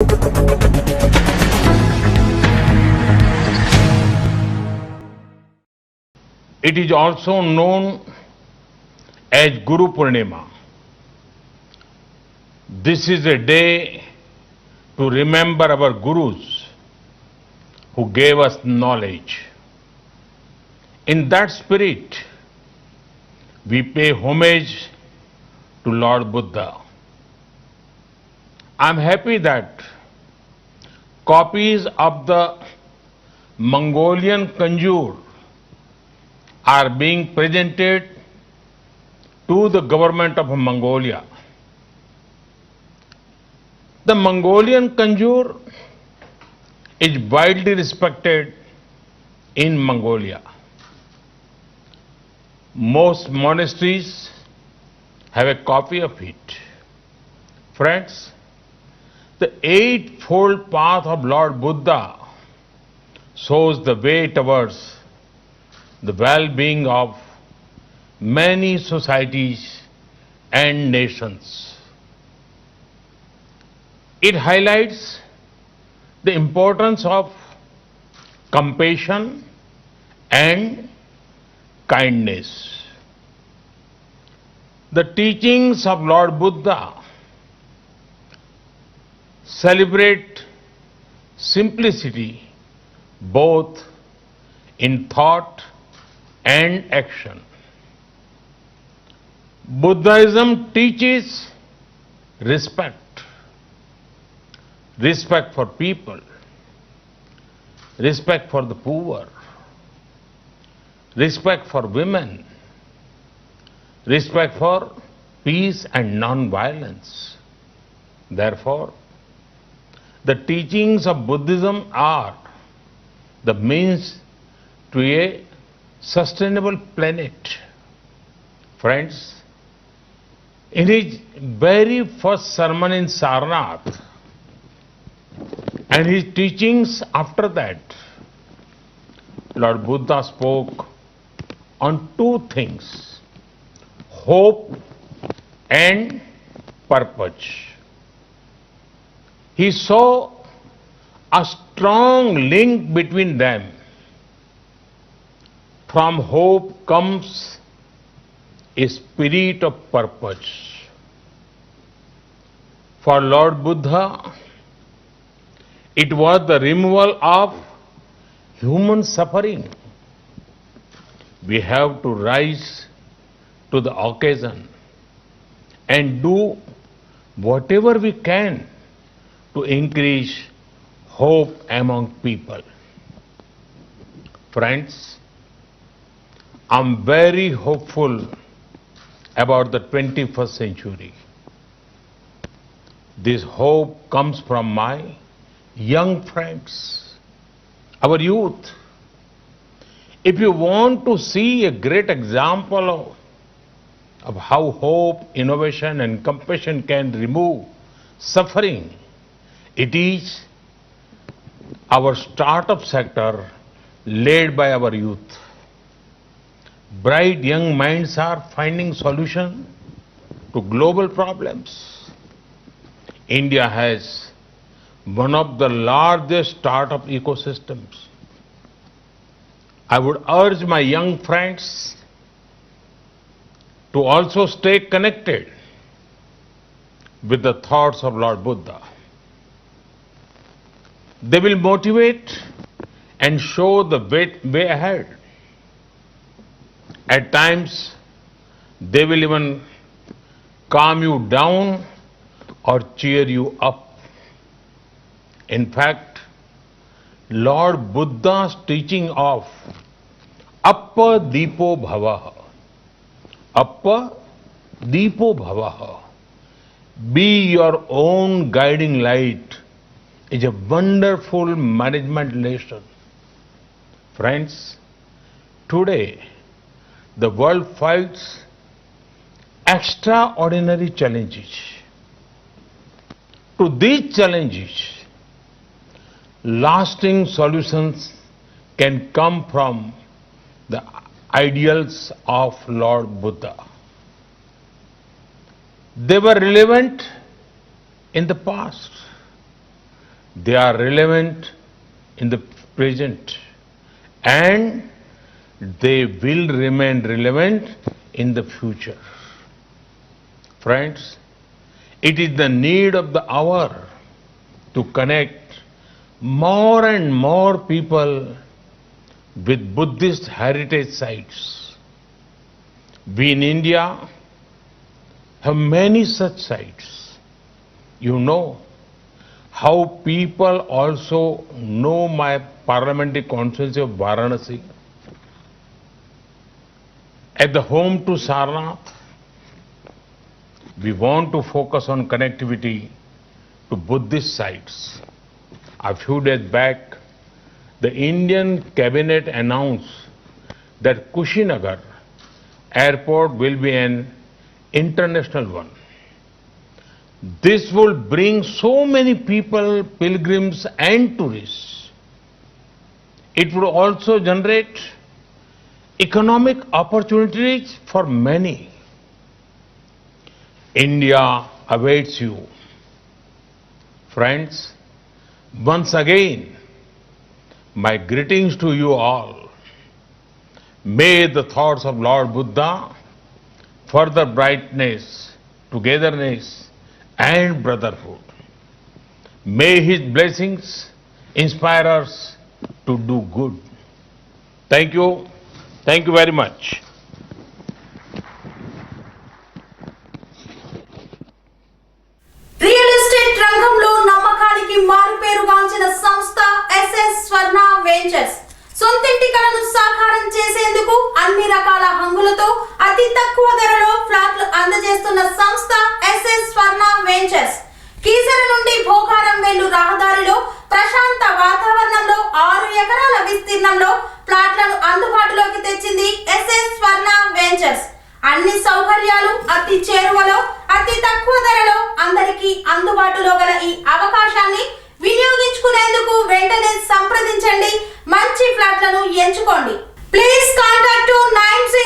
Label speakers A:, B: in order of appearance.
A: It is also known as Guru Purnima. This is a day to remember our Gurus who gave us knowledge. In that spirit, we pay homage to Lord Buddha. I am happy that copies of the Mongolian Kanjur are being presented to the government of Mongolia. The Mongolian Kanjur is widely respected in Mongolia. Most monasteries have a copy of it. Friends, the Eightfold Path of Lord Buddha shows the way towards the well-being of many societies and nations. It highlights the importance of compassion and kindness. The teachings of Lord Buddha celebrate simplicity both in thought and action. Buddhism teaches respect for people, respect for the poor, respect for women, respect for peace and non-violence. Therefore, the teachings of Buddhism are the means to a sustainable planet. Friends, in his very first sermon in Sarnath and his teachings after that, Lord Buddha spoke on two things: hope and purpose. He saw a strong link between them. From hope comes a spirit of purpose. For Lord Buddha, it was the removal of human suffering. We have to rise to the occasion and do whatever we can to increase hope among people. Friends, I'm very hopeful about the 21st century. This hope comes from my young friends, our youth. If you want to see a great example of how hope, innovation and compassion can remove suffering, it is our startup sector led by our youth. Bright young minds are finding solutions to global problems. India has one of the largest startup ecosystems. I would urge my young friends to also stay connected with the thoughts of Lord Buddha. They will motivate and show the way ahead. At times, they will even calm you down or cheer you up. In fact, Lord Buddha's teaching of Appa Deepo Bhavaha, be your own guiding light, is a wonderful management lesson. Friends, today, the world fights extraordinary challenges. To these challenges, lasting solutions can come from the ideals of Lord Buddha. They were relevant in the past. They are relevant in the present and they will remain relevant in the future. Friends, it is the need of the hour to connect more and more people with Buddhist heritage sites. We in India have many such sites. You know how people also know my parliamentary constituency of Varanasi. At the home to Sarnath, we want to focus on connectivity to Buddhist sites. A few days back, the Indian cabinet announced that Kushinagar airport will be an international one. This will bring so many people, pilgrims and tourists. It would also generate economic opportunities for many. India awaits you. Friends, once again, my greetings to you all. May the thoughts of Lord Buddha further brightness, togetherness and brotherhood. May his blessings inspire us to do good. Thank you. Thank you very much.
B: Real estate రంగంలో నమ్మకానికి మారుపేరుగాంచిన సంస్థ SS స్వర్ణ ventures సొంతింటి కలను సాకారం చేసేందుకు అన్ని రకాల హంగులతో అతి తక్కువ ధరలో ఫ్లాట్లు అందజేస్తున్న సంస్థ ఎస్ఎస్ స్వర్ణ వెంచర్స్ కీసర నుండి భోగారం వెళ్ళు రహదారిలో ప్రశాంత వాతావరణంలో 6 ఎకరాల విస్తీర్ణంలో ఫ్లాట్లను అందుబాటులోకి తెచ్చింది ఎస్ఎస్ స్వర్ణ వెంచర్స్. అన్ని సౌకర్యాలు అతి చేరువలో అతి తక్కువ ధరలో అందరికీ అందుబాటులో గల ఈ అవకాశాన్ని వినియోగించుకునేందుకు వెంటనే సంప్రదించండి. మంచి ఫ్లాట్లను ఎంచుకోండి. Please contact 90